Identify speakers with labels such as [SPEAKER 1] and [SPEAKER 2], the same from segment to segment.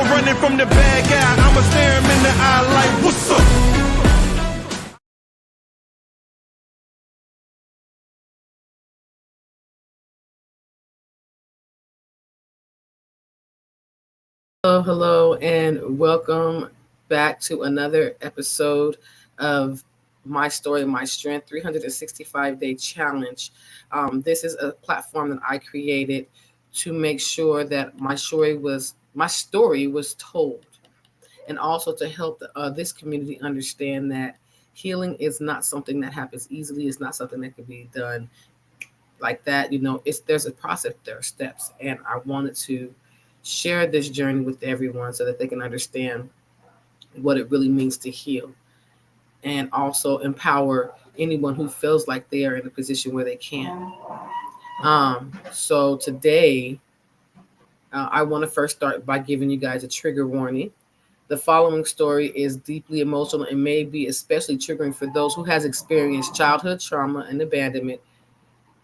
[SPEAKER 1] running from the bad guy. I'ma stare him in the eye like, what's up?
[SPEAKER 2] Hello, and welcome back to another episode of My Story, My Strength 365-Day Challenge. This is a platform that I created to make sure that my story was told, and also to help this community understand that healing is not something that happens easily. It's not something that can be done like that. There's a process, there are steps, and I wanted to share this journey with everyone so that they can understand what it really means to heal, and also empower anyone who feels like they are in a position where they can. So today, I want to first start by giving you guys a trigger warning. The following story is deeply emotional and may be especially triggering for those who has experienced childhood trauma and abandonment,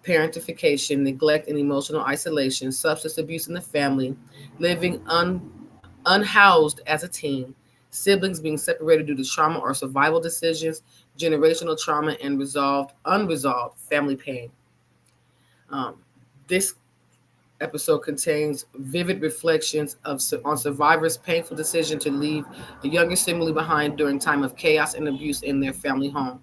[SPEAKER 2] parentification, neglect, and emotional isolation, substance abuse in the family, living unhoused as a teen, siblings being separated due to trauma or survival decisions, generational trauma, and unresolved family pain. This episode contains vivid reflections on survivors' painful decision to leave a younger sibling behind during time of chaos and abuse in their family home.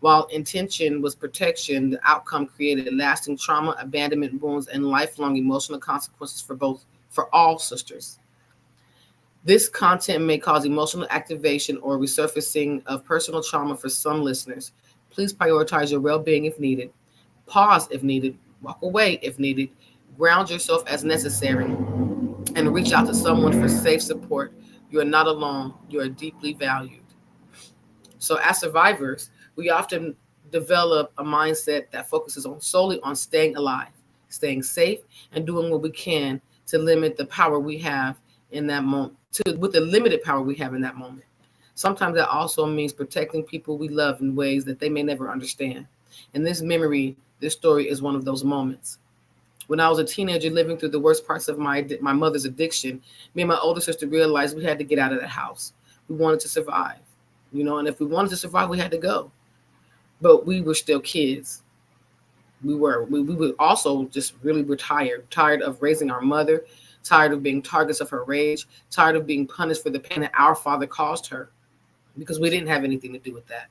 [SPEAKER 2] While intention was protection, the outcome created lasting trauma, abandonment wounds, and lifelong emotional consequences for all sisters. This content may cause emotional activation or resurfacing of personal trauma for some listeners. Please prioritize your well-being if needed. Pause if needed. Walk away if needed. Ground yourself as necessary, and reach out to someone for safe support. You are not alone. You are deeply valued. So as survivors, we often develop a mindset that focuses solely on staying alive, staying safe, and doing what we can to limit the power we have in that moment, with the limited power we have in that moment. Sometimes that also means protecting people we love in ways that they may never understand. In this story is one of those moments. When I was a teenager living through the worst parts of my mother's addiction, me and my older sister realized we had to get out of that house. We wanted to survive, and if we wanted to survive, we had to go. But we were still kids. We were also just really were tired of raising our mother, tired of being targets of her rage, tired of being punished for the pain that our father caused her, because we didn't have anything to do with that.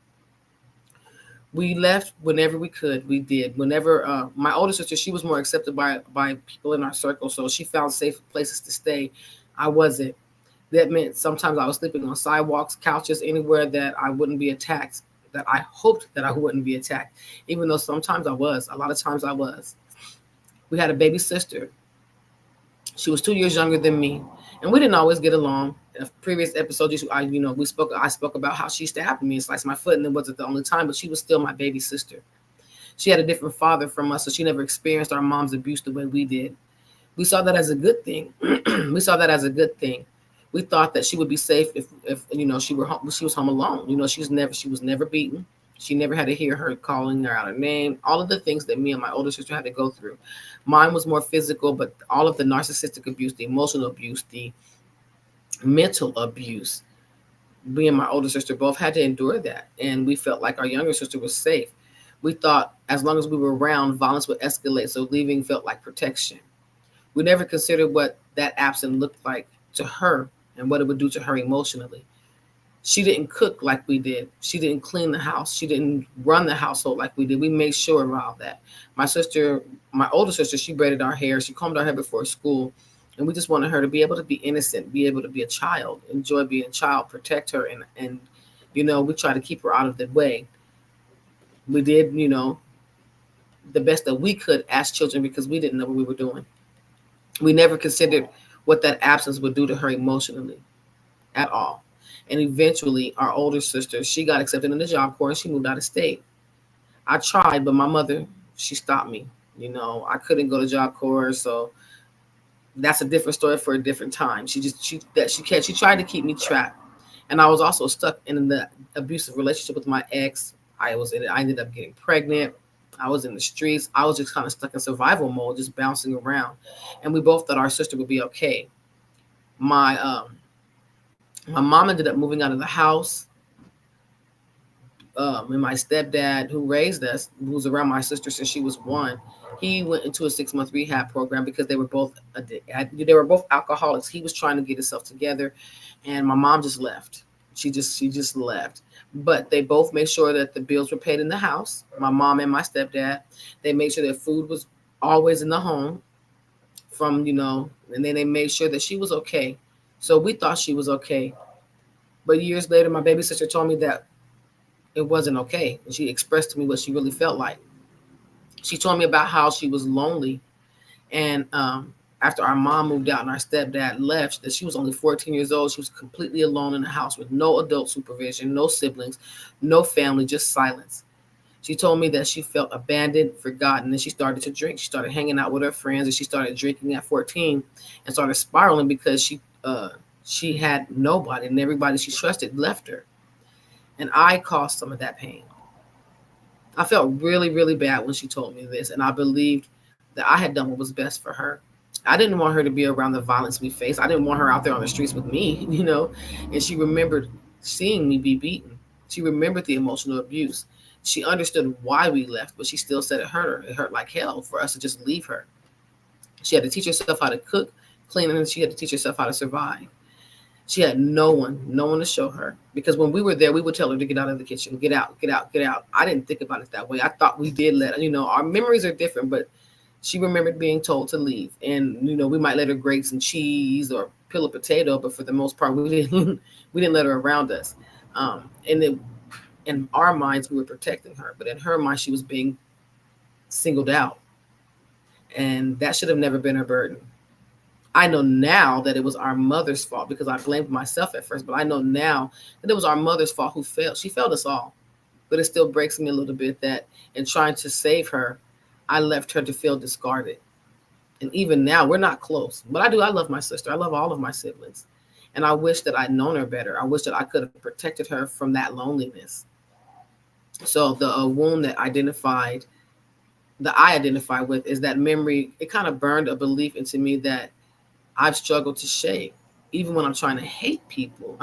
[SPEAKER 2] We left whenever we could. We did. Whenever my older sister, she was more accepted by people in our circle, so she found safe places to stay. I wasn't. That meant sometimes I was sleeping on sidewalks, couches, anywhere that I wouldn't be attacked, that I hoped that I wouldn't be attacked, even though sometimes I was. A lot of times I was. We had a baby sister. She was 2 years younger than me, and we didn't always get along. In a previous episode, I spoke about how she stabbed me and sliced my foot, and it wasn't the only time, but she was still my baby sister. She had a different father from us, so she never experienced our mom's abuse the way we did. We saw that as a good thing. We thought that she would be safe if she was home alone. She was never beaten. She never had to hear her calling her out her name. All of the things that me and my older sister had to go through. Mine was more physical, but all of the narcissistic abuse, the emotional abuse, the mental abuse, me and my older sister both had to endure that, and we felt like our younger sister was safe. We thought as long as we were around, violence would escalate, so leaving felt like protection. We never considered what that absence looked like to her and what it would do to her emotionally. She didn't cook like we did. She didn't clean the house. She didn't run the household like we did. We made sure of all that. My older sister, she braided our hair. She combed our hair before school. And we just wanted her to be able to be innocent, be able to be a child, enjoy being a child, protect her. And we try to keep her out of the way. We did, the best that we could as children because we didn't know what we were doing. We never considered what that absence would do to her emotionally at all. And eventually, our older sister, she got accepted in the Job Corps and she moved out of state. I tried, but my mother, she stopped me. I couldn't go to Job Corps, so that's a different story for a different time. She tried to keep me trapped, and I was also stuck in the abusive relationship with my ex. I ended up getting pregnant. I was in the streets. I was just kind of stuck in survival mode, just bouncing around. And we both thought our sister would be okay. My My mom ended up moving out of the house. And my stepdad, who raised us, who was around my sister since she was one, he went into a 6 month rehab program because they were both alcoholics. He was trying to get himself together, and my mom just left. She just left. But they both made sure that the bills were paid in the house. My mom and my stepdad. They made sure that food was always in the home. And then they made sure that she was okay. So we thought she was okay. But years later, my baby sister told me that it wasn't okay. And she expressed to me what she really felt like. She told me about how she was lonely. And after our mom moved out and our stepdad left, that she was only 14 years old. She was completely alone in the house with no adult supervision, no siblings, no family, just silence. She told me that she felt abandoned, forgotten, and she started to drink. She started hanging out with her friends, and she started drinking at 14 and started spiraling because she had nobody, and everybody she trusted left her. And I caused some of that pain. I felt really, really bad when she told me this, and I believed that I had done what was best for her. I didn't want her to be around the violence we faced. I didn't want her out there on the streets with me, you know. And she remembered seeing me be beaten. She remembered the emotional abuse. She understood why we left, but she still said it hurt her. It hurt like hell for us to just leave her. She had to teach herself how to cook, clean, and she had to teach herself how to survive. She had no one to show her. Because when we were there, we would tell her to get out of the kitchen, get out, get out, get out. I didn't think about it that way. I thought we did our memories are different, but she remembered being told to leave. And, we might let her grate some cheese or peel a potato, but for the most part, we didn't, we didn't let her around us. And in our minds, we were protecting her, but in her mind, she was being singled out. And that should have never been her burden. I know now that it was our mother's fault because I blamed myself at first, but I know now that it was our mother's fault who failed. She failed us all. But it still breaks me a little bit that in trying to save her, I left her to feel discarded. And even now, we're not close. But I do. I love my sister. I love all of my siblings. And I wish that I'd known her better. I wish that I could have protected her from that loneliness. So the wound that I identify with is that memory. It kind of burned a belief into me that I've struggled to shake. Even when I'm trying to hate people.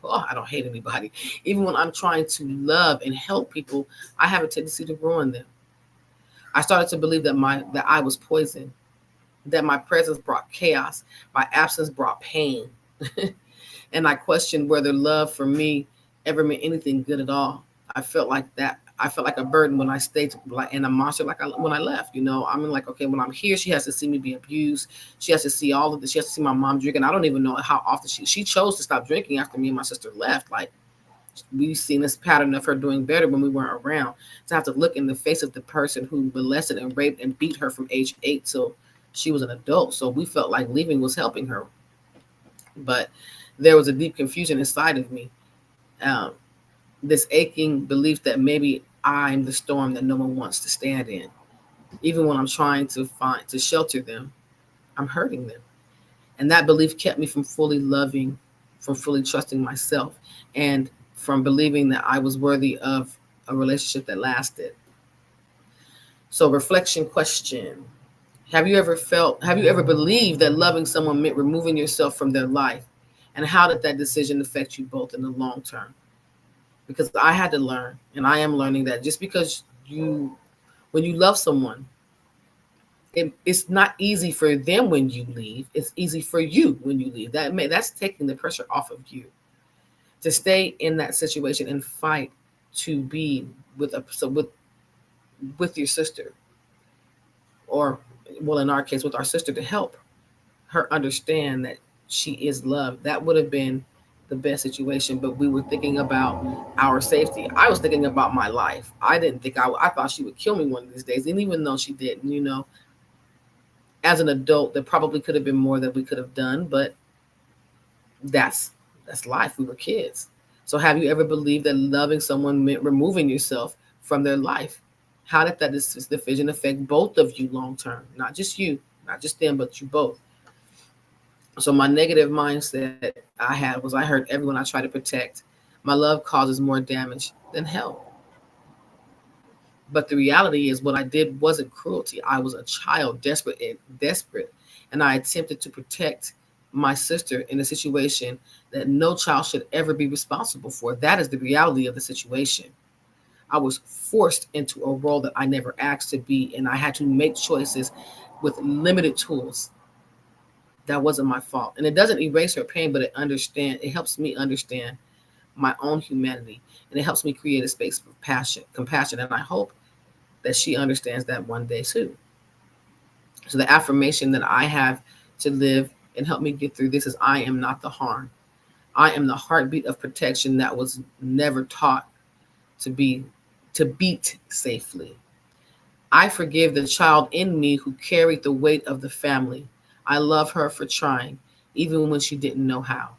[SPEAKER 2] Oh, I don't hate anybody. Even when I'm trying to love and help people, I have a tendency to ruin them. I started to believe that I was poison, that my presence brought chaos, my absence brought pain. And I questioned whether love for me ever meant anything good at all. I felt like that. I felt like a burden when I stayed, like, and a monster when I left. I'm like, okay, when I'm here, she has to see me be abused. She has to see all of this. She has to see my mom drinking. I don't even know how often she chose to stop drinking after me and my sister left. Like, we've seen this pattern of her doing better when we weren't around. To have to look in the face of the person who molested and raped and beat her from age 8 till she was an adult. So we felt like leaving was helping her. But there was a deep confusion inside of me. Um, this aching belief that maybe I'm the storm that no one wants to stand in. Even when I'm trying to shelter them, I'm hurting them. And that belief kept me from fully loving, from fully trusting myself, and from believing that I was worthy of a relationship that lasted. So, reflection question. Have you ever believed that loving someone meant removing yourself from their life? And how did that decision affect you both in the long term? Because I had to learn, and I am learning that just because when you love someone, it's not easy for them when you leave. It's easy for you when you leave. That's taking the pressure off of you to stay in that situation and fight to be with your sister, or well, in our case, with our sister, to help her understand that she is loved. That would have been the best situation, but we were thinking about our safety. I was thinking about my life. I didn't think I thought she would kill me one of these days, and even though she didn't, as an adult, there probably could have been more that we could have done, but that's life. We were kids. So have you ever believed that loving someone meant removing yourself from their life? How did that decision affect both of you long term? Not just you, not just them, but you both. So my negative mindset I had was I hurt everyone I try to protect. My love causes more damage than help. But the reality is what I did wasn't cruelty. I was a child, desperate, and I attempted to protect my sister in a situation that no child should ever be responsible for. That is the reality of the situation. I was forced into a role that I never asked to be, and I had to make choices with limited tools. That wasn't my fault. And it doesn't erase her pain, but it helps me understand my own humanity, and it helps me create a space for compassion, and I hope that she understands that one day too. So the affirmation that I have to live and help me get through this is, I am not the harm. I am the heartbeat of protection that was never taught to be to beat safely. I forgive the child in me who carried the weight of the family. I love her for trying, even when she didn't know how.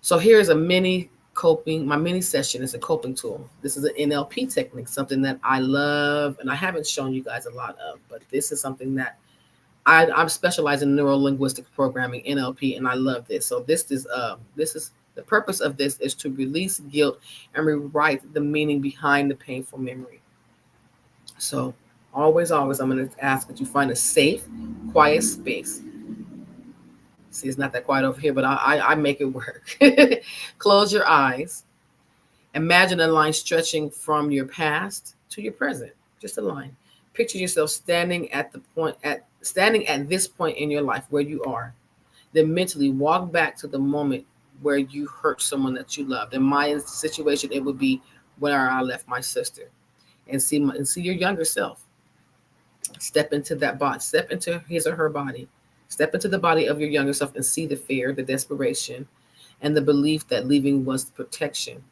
[SPEAKER 2] So here's a my mini session is a coping tool. This is an NLP technique, something that I love, and I haven't shown you guys a lot of, but this is something that I'm specialized in neuro linguistic programming, NLP, and I love this. So this is the purpose of this is to release guilt and rewrite the meaning behind the painful memory. So always, I'm going to ask that you find a safe, quiet space. See, it's not that quiet over here, but I make it work. Close your eyes. Imagine a line stretching from your past to your present. Just a line. Picture yourself standing at this point in your life where you are. Then mentally walk back to the moment where you hurt someone that you loved. In my situation, it would be where I left my sister, and see your younger self. Step into that body. Step into his or her body. Step into the body of your younger self and see the fear, the desperation, and the belief that leaving was protection.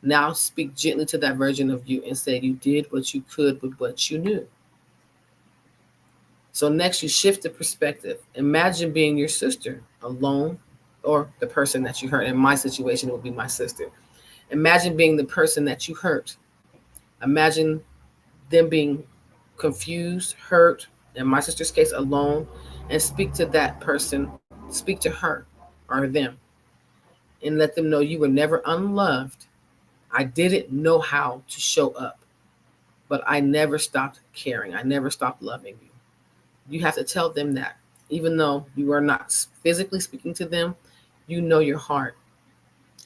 [SPEAKER 2] Now speak gently to that version of you and say you did what you could with what you knew. So next, you shift the perspective. Imagine being your sister alone, or the person that you hurt. In my situation, it would be my sister. Imagine being the person that you hurt. Imagine them being confused, hurt, in my sister's case, alone, and speak to that person, speak to her or them, and let them know you were never unloved. I didn't know how to show up, but I never stopped caring. I never stopped loving you. You have to tell them that. Even though you are not physically speaking to them, you know your heart.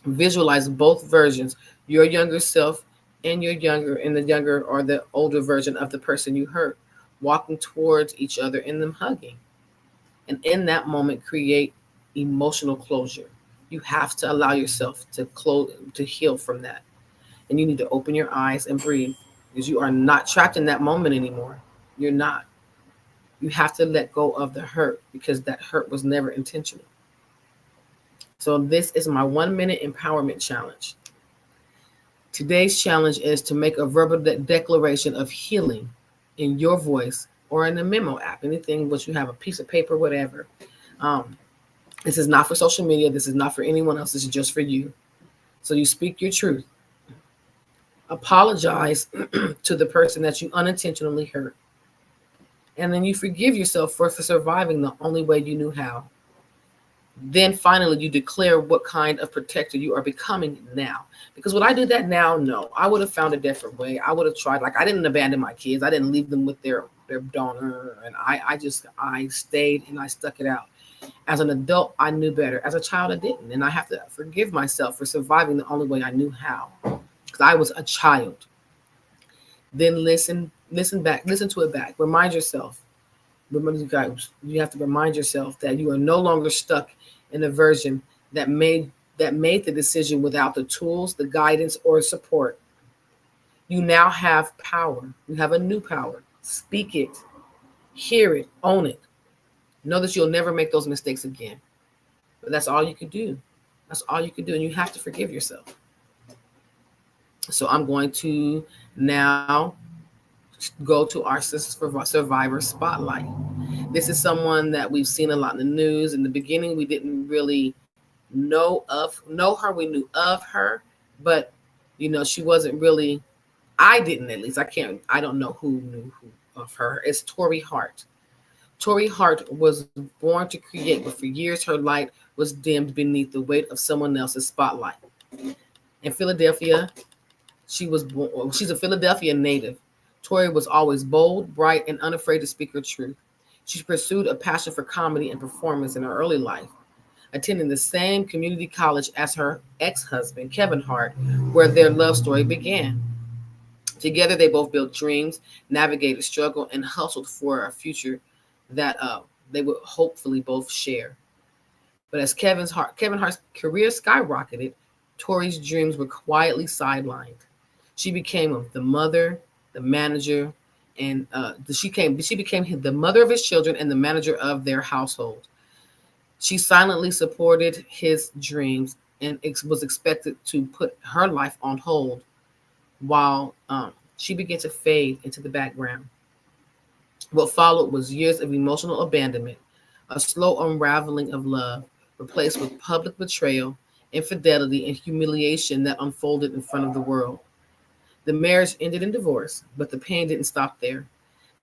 [SPEAKER 2] Visualize both versions, your younger self and the younger or the older version of the person you hurt, walking towards each other and them hugging. And in that moment, create emotional closure. You have to allow yourself to heal from that. And you need to open your eyes and breathe, because you are not trapped in that moment anymore. You're not. You have to let go of the hurt, because that hurt was never intentional. So this is my 1 minute empowerment challenge. Today's challenge is to make a verbal declaration of healing in your voice or in a memo app, anything, but you have a piece of paper, whatever. This is not for social media. This is not for anyone else. This is just for you. So you speak your truth. Apologize to the person that you unintentionally hurt. And then you forgive yourself for surviving the only way you knew how. Then finally, you declare what kind of protector you are becoming now. Because would I do that now? No. I would have found a different way. I would have tried. Like, I didn't abandon my kids. I didn't leave them with their donor. And I stayed and I stuck it out. As an adult, I knew better. As a child, I didn't. And I have to forgive myself for surviving the only way I knew how. Because I was a child. Then listen to it back. Remind yourself. Remember, you guys, you have to remind yourself that you are no longer stuck in a version that made the decision without the tools, the guidance, or support. You now have power. You have a new power. Speak it, hear it, own it. Know that you'll never make those mistakes again. But that's all you can do. That's all you can do. And you have to forgive yourself. So I'm going to now go to our Survivor Spotlight. This is someone that we've seen a lot in the news. In the beginning, we didn't really know her. We knew of her, but she wasn't really. I didn't, at least. I don't know who knew of her. It's Torrei Hart. Torrei Hart was born to create, but for years her light was dimmed beneath the weight of someone else's spotlight. In Philadelphia, she's a Philadelphia native. Torrei was always bold, bright, and unafraid to speak her truth. She pursued a passion for comedy and performance in her early life, attending the same community college as her ex-husband, Kevin Hart, where their love story began. Together, they both built dreams, navigated struggle, and hustled for a future that they would hopefully both share. But as Kevin Hart's career skyrocketed, Tori's dreams were quietly sidelined. She became the mother, the manager, and she became the mother of his children and the manager of their household. She silently supported his dreams and was expected to put her life on hold while she began to fade into the background. What followed was years of emotional abandonment, a slow unraveling of love, replaced with public betrayal, infidelity, and humiliation that unfolded in front of the world. The marriage ended in divorce, but the pain didn't stop there.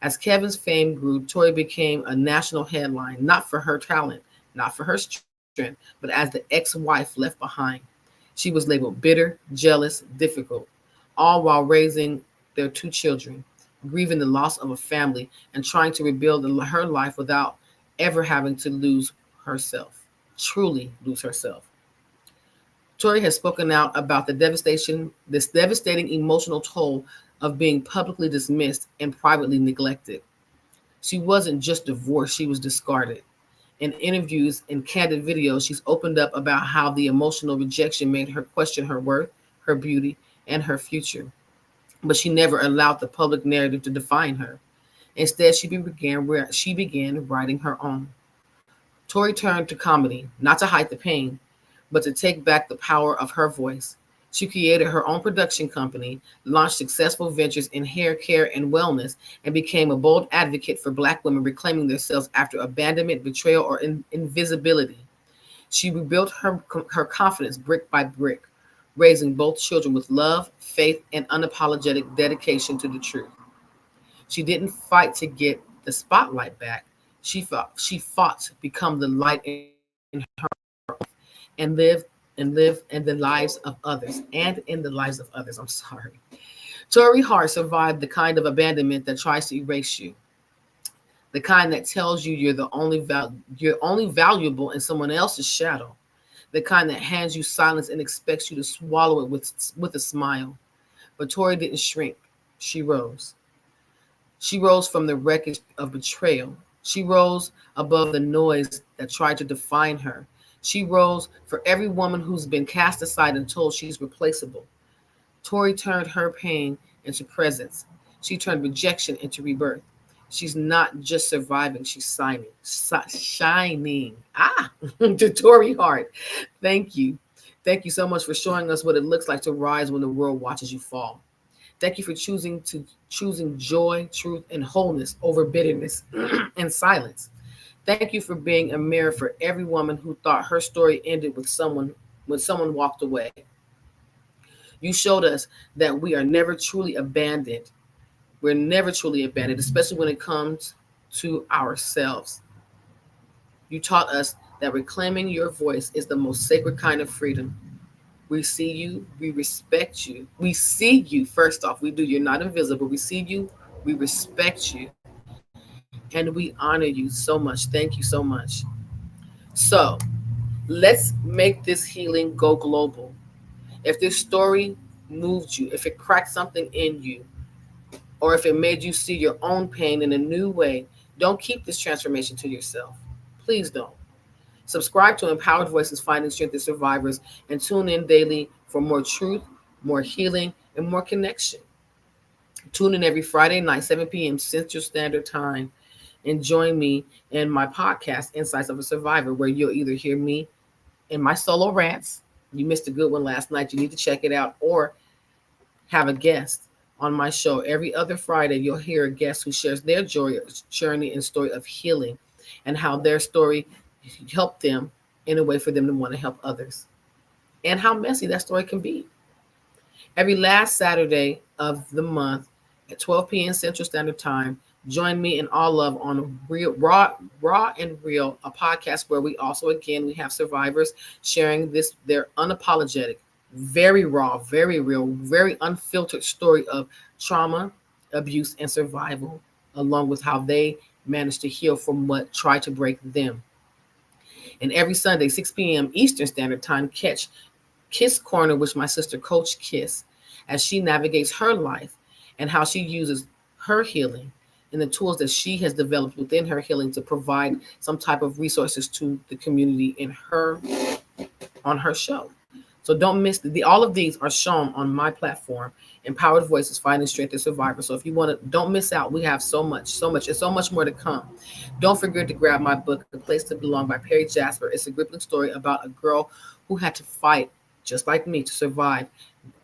[SPEAKER 2] As Kevin's fame grew, Tori became a national headline, not for her talent, not for her strength, but as the ex-wife left behind. She was labeled bitter, jealous, difficult, all while raising their two children, grieving the loss of a family, and trying to rebuild her life without ever having to lose herself, truly lose herself. Tori has spoken out about this devastating emotional toll of being publicly dismissed and privately neglected. She wasn't just divorced, she was discarded. In interviews and candid videos, she's opened up about how the emotional rejection made her question her worth, her beauty, and her future. But she never allowed the public narrative to define her. Instead, she began writing her own. Tori turned to comedy, not to hide the pain, but to take back the power of her voice. She created her own production company, launched successful ventures in hair care and wellness, and became a bold advocate for Black women reclaiming themselves after abandonment, betrayal, or invisibility. She rebuilt her confidence brick by brick, raising both children with love, faith, and unapologetic dedication to the truth. She didn't fight to get the spotlight back. She fought to become the light in her and live in the lives of others and in the lives of others. I'm sorry. Torrei Hart survived the kind of abandonment that tries to erase you, the kind that tells you you're only valuable in someone else's shadow, the kind that hands you silence and expects you to swallow it with a smile. But Tori didn't shrink. She rose. She rose from the wreckage of betrayal. She rose above the noise that tried to define her. She rose for every woman who's been cast aside and told she's replaceable. Tori turned her pain into presence. She turned rejection into rebirth. She's not just surviving, she's shining. To Torrei Hart. Thank you. Thank you so much for showing us what it looks like to rise when the world watches you fall. Thank you for choosing joy, truth, and wholeness over bitterness and silence. Thank you for being a mirror for every woman who thought her story ended with someone when someone walked away. You showed us that we are never truly abandoned. We're never truly abandoned, especially when it comes to ourselves. You taught us that reclaiming your voice is the most sacred kind of freedom. We see you, we respect you. We see you, first off, we do. You're not invisible. We see you, we respect you, and we honor you so much. Thank you so much. So let's make this healing go global. If this story moved you, if it cracked something in you, or if it made you see your own pain in a new way, don't keep this transformation to yourself. Please don't. Subscribe to Empowered Voices Finding Strength in Survivors and tune in daily for more truth, more healing, and more connection. Tune in every Friday night, 7 p.m. Central Standard Time, and join me in my podcast, Insights of a Survivor, where you'll either hear me in my solo rants. You missed a good one last night. You need to check it out, or have a guest on my show. Every other Friday, you'll hear a guest who shares their journey and story of healing and how their story helped them in a way for them to want to help others, and how messy that story can be. Every last Saturday of the month at 12 p.m. Central Standard Time, join me in All Love on Raw and Real, a podcast where we also, again, we have survivors sharing their unapologetic, very raw, very real, very unfiltered story of trauma, abuse, and survival, along with how they manage to heal from what tried to break them. And every Sunday, 6 p.m. Eastern Standard Time, catch Kiss Corner with my sister, Coach Kiss, as she navigates her life and how she uses her healing and the tools that she has developed within her healing to provide some type of resources to the community on her show. So don't miss all of these are shown on my platform, Empowered Voices Finding Strength and Survivor. So if you want to, don't miss out. We have so much, and so much more to come. Don't forget to grab my book, The Place to Belong by Perry Jasper. It's a gripping story about a girl who had to fight, just like me, to survive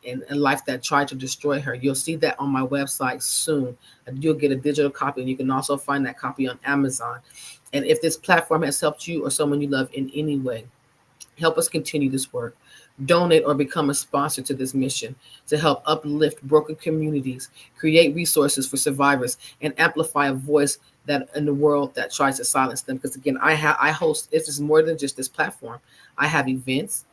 [SPEAKER 2] in a life that tried to destroy her. You'll see that on my website soon. You'll get a digital copy, and you can also find that copy on Amazon. And if this platform has helped you or someone you love in any way, help us continue this work. Donate or become a sponsor to this mission to help uplift broken communities, create resources for survivors, and amplify a voice that in the world that tries to silence them. Because again, I host, this is more than just this platform. I have events.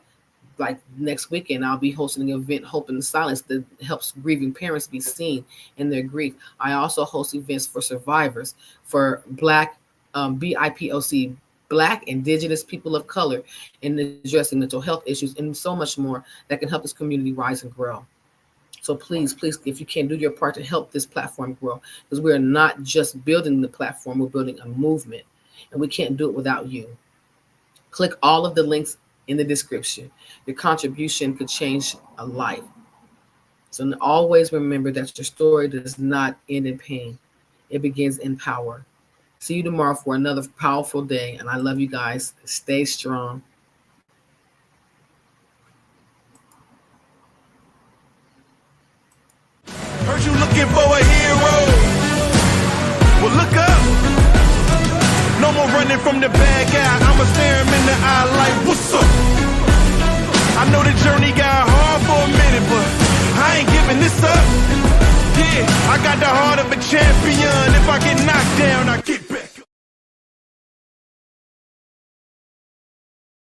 [SPEAKER 2] Like next weekend, I'll be hosting an event, Hope in the Silence, that helps grieving parents be seen in their grief. I also host events for survivors, for Black, BIPOC, Black, Indigenous people of color, in addressing mental health issues, and so much more that can help this community rise and grow. So please, if you can, do your part to help this platform grow, because we're not just building the platform, we're building a movement, and we can't do it without you. Click all of the links in the description. Your contribution could change a life. So always remember that your story does not end in pain. It begins in power. See you tomorrow for another powerful day. And I love you guys. Stay strong.
[SPEAKER 1] Heard you looking for a hero. Well, look up. No more running from the bad guy. I'ma stare him in the eye like, what's up? I know the journey got hard for a minute, but I ain't giving this up. Yeah, I got the heart of a champion. If I get knocked down, I keep